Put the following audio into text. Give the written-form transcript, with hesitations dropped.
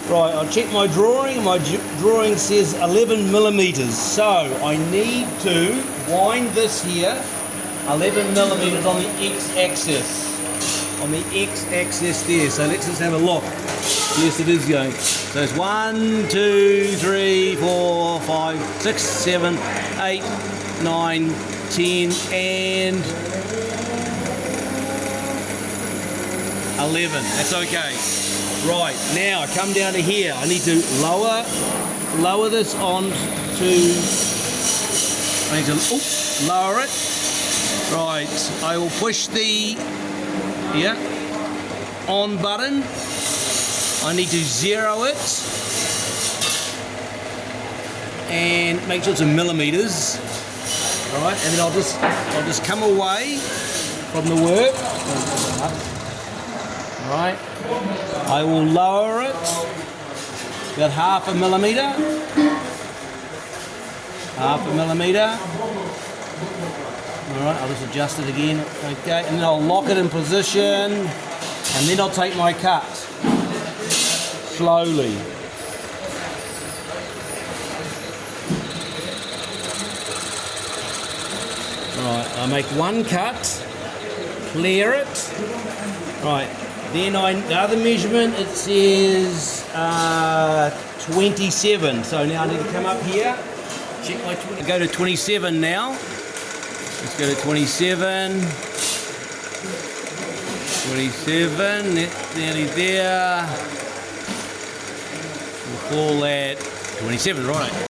Right, I checked my drawing. My drawing says 11 millimeters. So I need to wind this here 11 millimeters on the x-axis. On the x-axis there. So let's just have a look. Yes, it is going. So it's 1, 2, 3, 4, 5, 6, 7, 8, 9, 10, and 11. That's okay. Right, now I come down to here. I need to lower this on to, I need to lower it. Right, I will push the on button. I need to zero it and make sure it's in millimeters. All right, and then I'll just come away from the work. All right, I will lower it about half a millimeter. Half a millimeter. All right, I'll just adjust it again. Okay, and then I'll lock it in position, and then I'll take my cut slowly. Right, I make one cut, clear it. Right, then the other measurement, it says 27. So now I need to come up here, check my 20. Go to 27 now. Let's go to 27. 27, that's nearly there. We'll call that 27, right.